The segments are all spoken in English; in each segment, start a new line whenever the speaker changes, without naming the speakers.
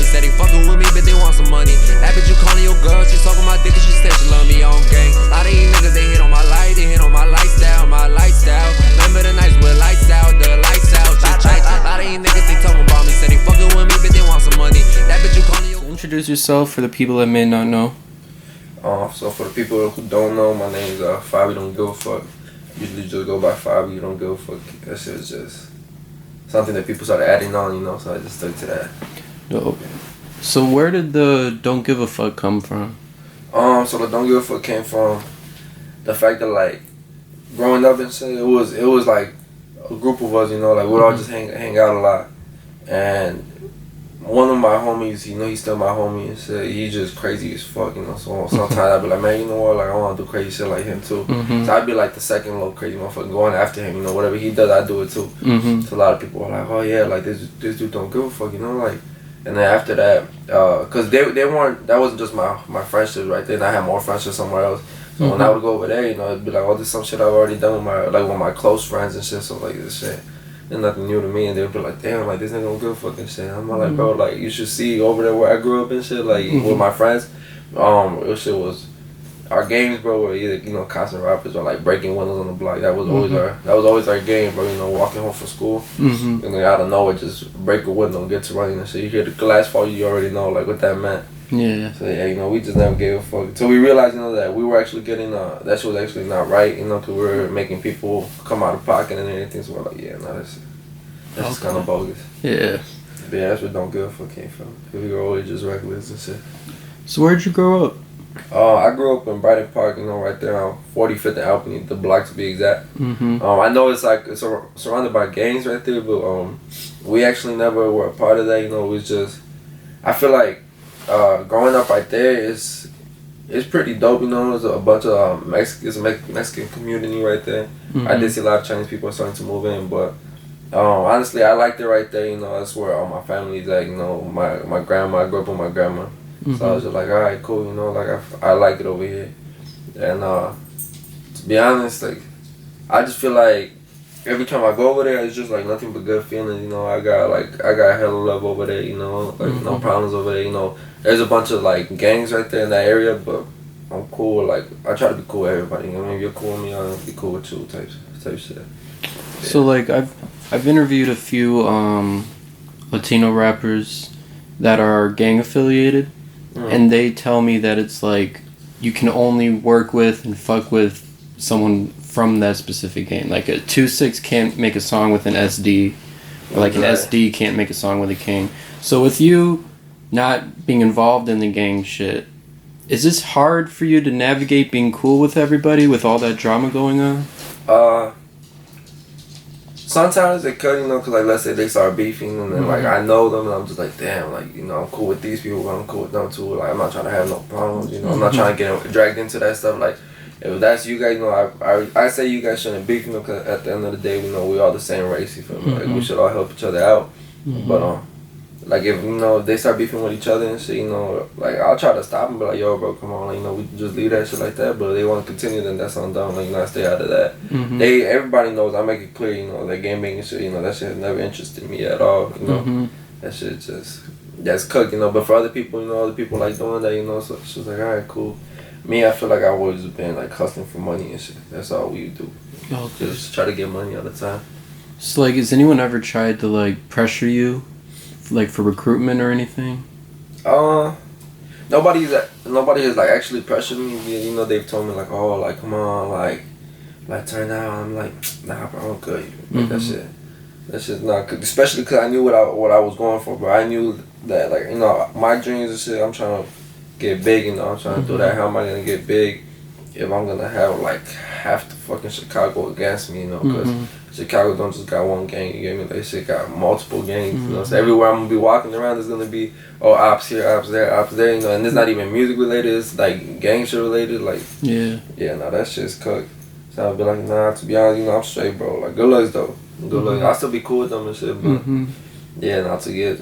me. Said he fucking with me, but they want some money. That bitch you calling your girl, she talking my dick and she said she love me on gang. A lot of these niggas, they hit on my life, they hit on my lifestyle, my lifestyle. Remember the nights with lights out, the lights out, shit change. A lot of these niggas, they talking about me. Said he fucking with me, but they want some money. That bitch you calling your
So introduce yourself for the people that may not know.
So for the people who don't know, my name is Fabi Don't Give a Fuck. Usually just go by Fabi Don't Give a Fuck. That shit is just something that people started adding on, you know, so I just stuck to that.
Dope. So where did the Don't Give a Fuck come from?
So the Don't Give a Fuck came from the fact that, like, growing up and shit, it was like a group of us, you know, like we'd all just hang out a lot. And one of my homies, you know, he's still my homie and shit, he's just crazy as fuck, you know, so sometimes I'd be like, man, you know what, like, I want to do crazy shit like him too. So I'd be like the second little crazy motherfucker going after him, you know, whatever he does, I do it too. So a lot of people are like, oh yeah, like, this dude don't give a fuck, you know, like. And then after that, cause they weren't, that wasn't just my friendship right there, and I had more friendships somewhere else. So when I would go over there, you know, it'd be like, oh, this is some shit I've already done with my close friends and shit, so like, this shit, it's nothing new to me. And they'd be like, damn, like, this nigga don't give a fucking shit. I'm like, bro, like, you should see over there where I grew up and shit, like, with my friends, this shit was, our games, bro, were either, you know, constant rappers or like breaking windows on the block. That was always our game, bro. You know, walking home from school, and then out of nowhere, just break a window and get to running and shit. You hear the glass fall, you already know like what that meant.
Yeah.
So yeah, you know, we just never gave a fuck until we realized, you know, that we were actually getting that shit was actually not right, you know, because we were making people come out of pocket and everything. So we're like, yeah, no, that's just kind of bogus.
Yeah.
But yeah, that's where Don't Give a Fuck came from. We were always just reckless and shit.
So where'd you grow up?
I grew up in Brighton Park, you know, right there on 45th and Albany, the block to be exact. I know it's like it's surrounded by gangs right there, but we actually never were a part of that. You know, it was just, I feel like growing up right there is pretty dope. You know, there's a bunch of Mexican community right there. I did see a lot of Chinese people starting to move in, but honestly, I liked it right there. You know, that's where all my family's at. You know, my grandma, I grew up with my grandma. So I was just like, all right, cool, you know, like I like it over here. And to be honest, like, I just feel like every time I go over there, it's just like nothing but good feelings, you know. I got hella love over there, you know, like no problems over there, you know. There's a bunch of like gangs right there in that area, but I'm cool. Like, I try to be cool with everybody. You know, if you're cool with me, I'll be cool with you, type shit. Yeah.
So like I've interviewed a few Latino rappers that are gang affiliated. And they tell me that it's like you can only work with and fuck with someone from that specific gang. Like a 2-6 can't make a song with an SD, or like an SD can't make a song with a King. So with you not being involved in the gang shit, is this hard for you to navigate being cool with everybody with all that drama going on?
Sometimes it could, you know, because, like, let's say they start beefing, and then, like, I know them, and I'm just like, damn, like, you know, I'm cool with these people, but I'm cool with them, too. Like, I'm not trying to have no problems, you know. I'm not trying to get dragged into that stuff. Like, if that's you guys, you know, I say you guys shouldn't beef, you know, because at the end of the day, we know we all the same race, you feel me? Like, we should all help each other out. But, like, if, you know, they start beefing with each other and shit, you know, like, I'll try to stop them, but like, yo, bro, come on, like, you know, we can just leave that shit like that. But if they want to continue, then that's on them, like, you know, I stay out of that. Everybody knows, I make it clear, you know, that game making shit, you know, that shit has never interested me at all, you know. That shit that's cooked, you know. But for other people, you know, other people like doing that, you know, so it's just like, all right, cool. Me, I feel like I've always been, like, hustling for money and shit. That's all we do. Just try to get money all the time.
So, like, has anyone ever tried to, like, pressure you? Like for recruitment or anything?
Nobody has like actually pressured me. You know, they've told me like, oh, like come on, like turn out. I'm like, nah, bro, I'm good. Like, that shit not good. Especially because I knew what I was going for, bro. I knew that, like, you know, my dreams and shit. I'm trying to get big. You know, I'm trying to do that. How am I gonna get big if I'm gonna have like half the fucking Chicago against me? You know, because Chicago don't just got one gang, you get me? They shit got multiple gangs, you know. So everywhere I'm gonna be walking around, there's gonna be ops here, ops there, you know. And it's not even music related; it's like gang shit related. Like no, that shit's cooked. So I'll be like, nah. To be honest, you know, I'm straight, bro. Like, good looks though, good looks. I'll still be cool with them and shit, but not to get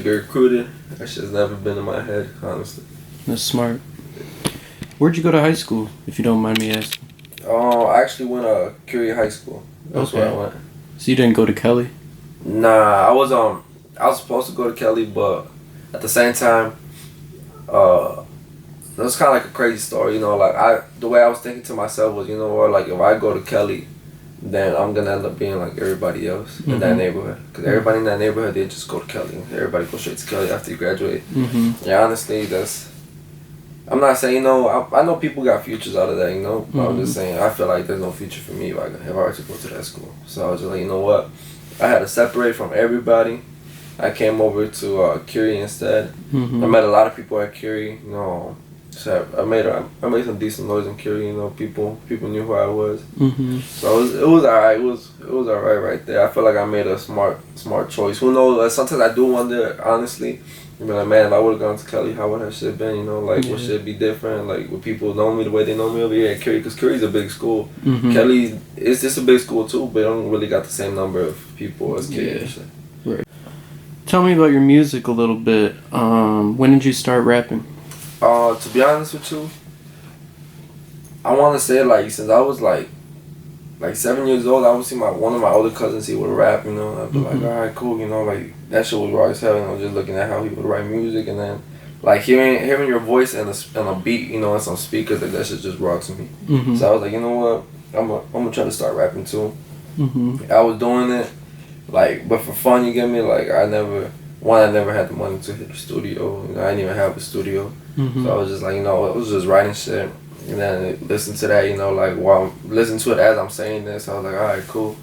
recruited. That shit's never been in my head, honestly.
That's smart. Where'd you go to high school, if you don't mind me asking?
I actually went to Curie High School. That's where I went.
So you didn't go to Kelly?
Nah, I was supposed to go to Kelly, but at the same time, it was kind of like a crazy story, you know. Like the way I was thinking to myself was, you know what, like if I go to Kelly, then I'm gonna end up being like everybody else in that neighborhood. Cause everybody in that neighborhood, they just go to Kelly. Everybody go straight to Kelly after you graduate. Yeah, honestly, I'm not saying, you know, I know people got futures out of that, you know. But I'm just saying, I feel like there's no future for me if I were to go to that school. So I was just like, you know what, I had to separate from everybody. I came over to Curie instead. I met a lot of people at Curie, you know. So I made some decent noise in Curie, you know. People knew who I was. So it was alright. It was alright right there. I feel like I made a smart choice. Who knows? Like, sometimes I do wonder, honestly. You know, like, man, if I would have gone to Kelly, how would that shit been? You know, like, what should be different? Like, would people know me the way they know me over here at Curie? Because Curie's a big school. Kelly, it's just a big school too, but it don't really got the same number of people as Curie.
Yeah. Right. Tell me about your music a little bit. When did you start rapping?
To be honest with you, I want to say, like, since I was like 7 years old, I would see one of my older cousins, he would rap, you know. I'd be like, alright, cool, you know, like, that shit was raw as hell, you know, just looking at how he would write music, and then, like, hearing your voice and a beat, you know, and some speakers, like, that shit just raw to me. So I was like, you know what, I'm gonna try to start rapping too. I was doing it, like, but for fun, you get me, like, I never had the money to hit the studio, you know, I didn't even have a studio. So I was just like, you know, I was just writing shit. And then listen to that, you know, like, while listen to it as I'm saying this, I was like, alright, cool.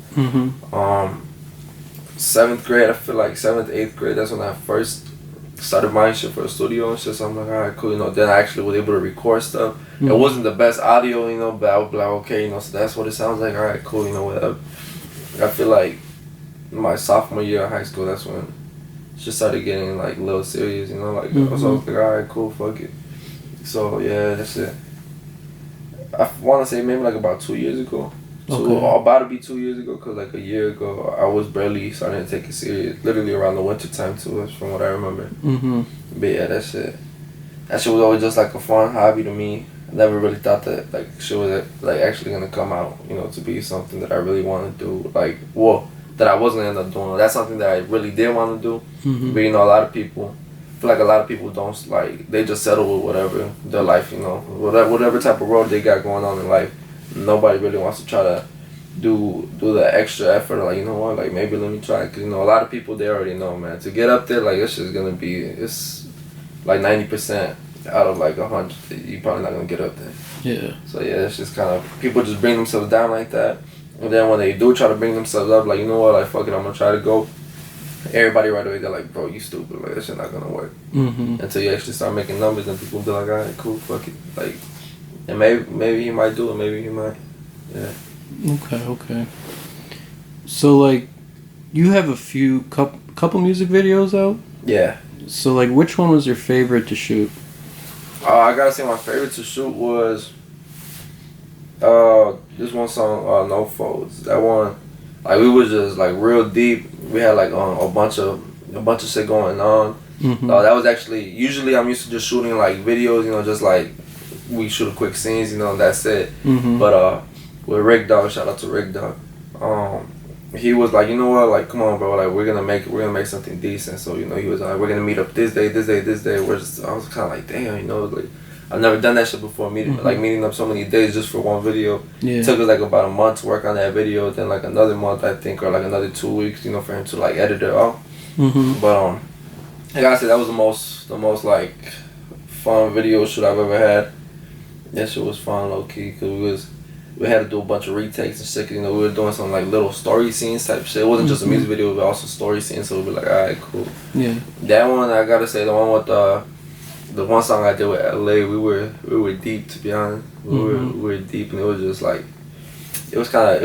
7th grade, I feel like 7th, 8th grade, that's when I first started buying shit for the studio and shit. So I'm like, alright, cool, you know. Then I actually was able to record stuff. It wasn't the best audio, you know, but I would be like, okay, you know, so that's what it sounds like. Alright, cool, you know, whatever. I feel like my sophomore year of high school, that's when it just started getting, like, a little serious, you know, like, so I was like, alright, cool, fuck it. So, yeah, that's it. I want to say maybe like about 2 years ago. About to be 2 years ago, because like a year ago, I was barely starting to take it serious. Literally around the winter time too, from what I remember. But yeah, that shit was always just like a fun hobby to me. I never really thought that like shit was like actually gonna come out, you know, to be something that I really want to do. Like, well, that I wasn't gonna end up doing. That's something that I really did want to do. But you know, a lot of people. I feel like a lot of people don't, like, they just settle with whatever their life, you know, whatever type of road they got going on in life. Nobody really wants to try to do the extra effort, like, you know what, like, maybe let me try, because, you know, a lot of people, they already know, man, to get up there, like, it's just gonna be, it's like 90% out of like 100, you probably not gonna get up there.
Yeah.
So yeah, it's just kind of, people just bring themselves down like that, and then when they do try to bring themselves up, like, you know what, like, fuck it, I'm gonna try to go. Everybody right away, they're like, bro, you stupid, like, that shit not gonna work. Until you actually start making numbers, and people be like, alright, cool, fuck it, like, and maybe he might do it, maybe he might, yeah.
Okay. So, like, you have a few couple music videos out?
Yeah.
So, like, which one was your favorite to shoot?
I gotta say my favorite to shoot was this one song, No Folds. That one, like, we was just like real deep. We had like a bunch of shit going on. That was actually, usually I'm used to just shooting like videos, you know, just like we shoot quick scenes, you know, and that's it. But with Rick Dog, shout out to Rick Dog. He was like, you know what, like, come on, bro, like, we're gonna make something decent. So, you know, he was like, we're gonna meet up this day. I was kind of like, damn, you know, like, I've never done that shit before, meeting up so many days just for one video. Yeah. It took us like about a month to work on that video, then like another month, I think, or like another 2 weeks, you know, for him to like edit it out. But I gotta say, that was the most like fun video shoot I've ever had. That shit was fun, low key, because we had to do a bunch of retakes and shit. You know, we were doing some like little story scenes type shit. It wasn't just a music video, but also story scenes. So we'd be like, alright, cool. Yeah. That one, I gotta say, the one with the one song I did with LA, we were deep, to be honest. We were deep, and it was just like, it kind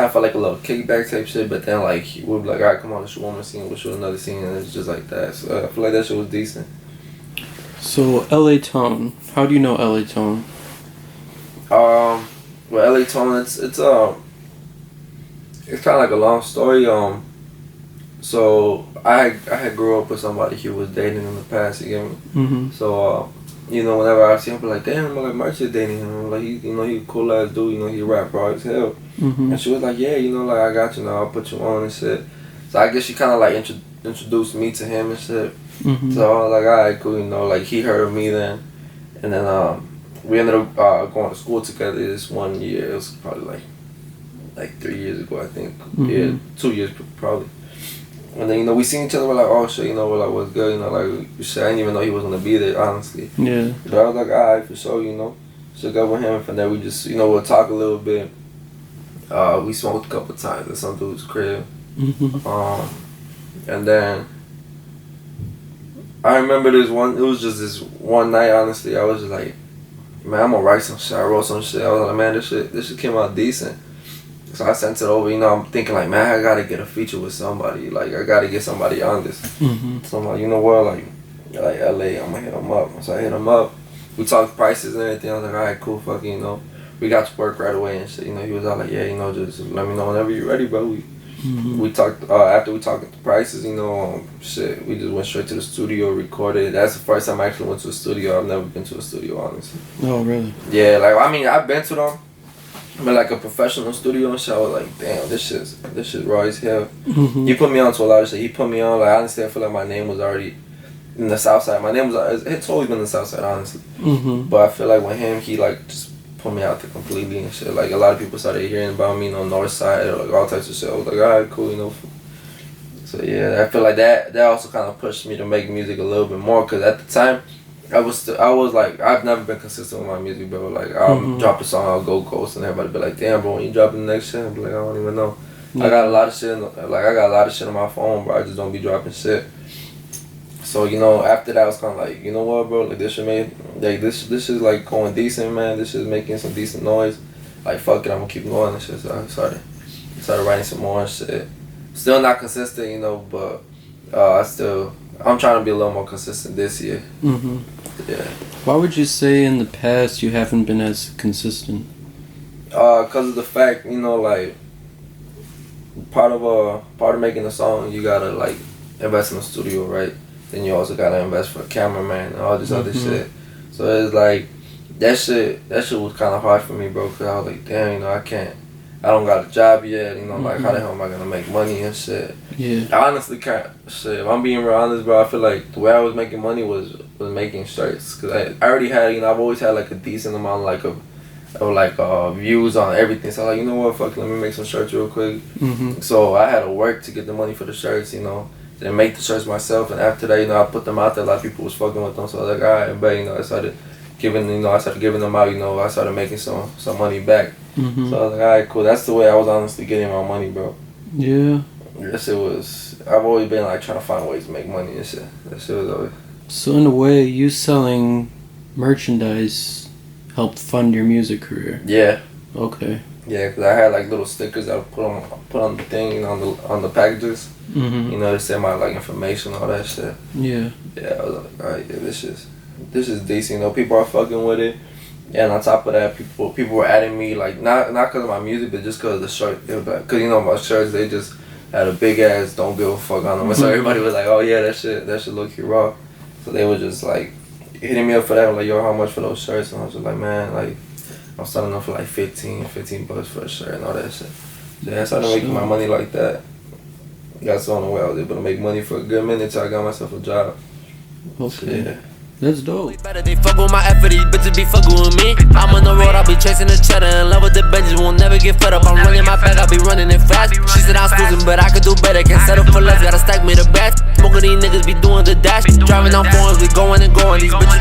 of felt like a little kickback type shit. But then like we'd be like, alright, come on, let's shoot one more scene, we'll shoot another scene, and it's just like that. So I feel like that shit was decent.
So LA Tone, how do you know LA Tone?
Well, LA Tone, it's kind of like a long story. So I had grew up with somebody he was dating in the past, you get me? So you know, whenever I see him, I be like, damn, I'm like, March is dating him. I'm like, he a cool ass dude, you know, he rap raw as hell. And she was like, yeah, you know, like, I got you now, I'll put you on and shit. So I guess she kind of like introduced me to him and shit. So I was like, alright, cool, you know, like he heard of me then, and then we ended up going to school together this one year. It was probably like 3 years ago, I think. Yeah, 2 years probably. And then, you know, we seen each other, we're like, oh shit, you know, we're like, what's good, you know, like, shit, I didn't even know he was gonna be there, honestly.
Yeah.
But I was like, alright, for sure, you know. So got with him, and then we just, you know, we'll talk a little bit. We smoked a couple times at some dude's crib. And then I remember it was just this one night, honestly, I was just like, man, I'm gonna write some shit. I wrote some shit. I was like, man, this shit came out decent. So I sent it over, you know, I'm thinking like, man, I gotta get a feature with somebody. Like, I gotta get somebody on this. So I'm like, you know what, like LA, I'm gonna hit him up. So I hit him up. We talked prices and everything. I was like, alright, cool, fucking, you know. We got to work right away and shit. You know, he was all like, yeah, you know, just let me know whenever you're ready, bro. We talked, after we talked the prices, you know, shit, we just went straight to the studio, recorded. That's the first time I actually went to a studio. I've never been to a studio, honestly.
Oh, really?
Yeah, like, I mean, I've been to them, but like a professional studio and shit, I was like, damn, this shit's raw as hell. He put me on to a lot of shit. He put me on, like, honestly, I feel like my name was already in the South Side. My name was, it's always been the South Side, honestly. But I feel like with him, he like just put me out there completely and shit. Like, a lot of people started hearing about me, you know, North Side or like all types of shit. I was like, alright, cool, you know. So yeah, I feel like that also kind of pushed me to make music a little bit more, because at the time, I was like, I've never been consistent with my music, bro. Like, I'll drop a song, I'll go ghost, and everybody be like, damn, bro, when you dropping the next shit? I'm like, I don't even know. I got a lot of shit, on my phone, bro. I just don't be dropping shit. So, you know, after that, I was kind of like, you know what, bro, like, this is like going decent, man. This is making some decent noise. Like, fuck it, I'm gonna keep going and shit. So I started writing some more and shit. Still not consistent, you know, but I'm trying to be a little more consistent this year. Yeah.
Why would you say in the past you haven't been as consistent?
Cause of the fact, you know, like, part of making a song, you gotta like invest in the studio, right? Then you also gotta invest for a cameraman and all this other shit. So it's like that shit was kind of hard for me, bro. Cause I was like, damn, you know, I don't got a job yet. You know, like, how the hell am I gonna make money and shit? Yeah. I honestly can't. Shit, if I'm being real honest, bro, I feel like the way I was making money was making shirts. Cause I already had, you know, I've always had like a decent amount of views on everything. So I was like, you know what, fuck, let me make some shirts real quick. So I had to work to get the money for the shirts, you know. Then make the shirts myself, and after that, you know, I put them out there. A lot of people was fucking with them, so I was like, alright, but you know, I started giving them out. You know, I started making some money back. So I was like, alright, cool. That's the way I was honestly getting my money, bro.
Yeah.
That shit was. I've always been like trying to find ways to make money and shit. That shit was always.
So in a way, you selling merchandise helped fund your music career.
Yeah.
Okay.
Yeah, cause I had like little stickers that I would put on the thing, you know, on the packages. You know, to say my like information, all that shit. Yeah. Yeah, I was like, alright, yeah, this is decent. You know, people are fucking with it, and on top of that, people were adding me like not cause of my music, but just cause of the shirt. Cause you know my shirts, they just had a big ass "don't give a fuck" on them, so everybody was like, oh yeah, that shit look raw. So they were just like hitting me up for that, like, yo, how much for those shirts? And I was just like, man, like, I'm selling them for like $15 for a shirt and all that shit. So yeah, I started making my money like that. That's the only way I was able to make money for a good minute till I got myself a job.
Okay.
Yeah.
That's dope.
They fuck with my effort, these bitches be fucking with me. I'm on the road, I'll be chasing the cheddar. In love with the Benjis, won't never get fed up. I'm running my back, I'll be running it fast. She said I'm losing, but I could do better. Can't settle for less, gotta stack me the best. Smoking these niggas be doing the dash. Driving on foreigns, we going and going. These bitches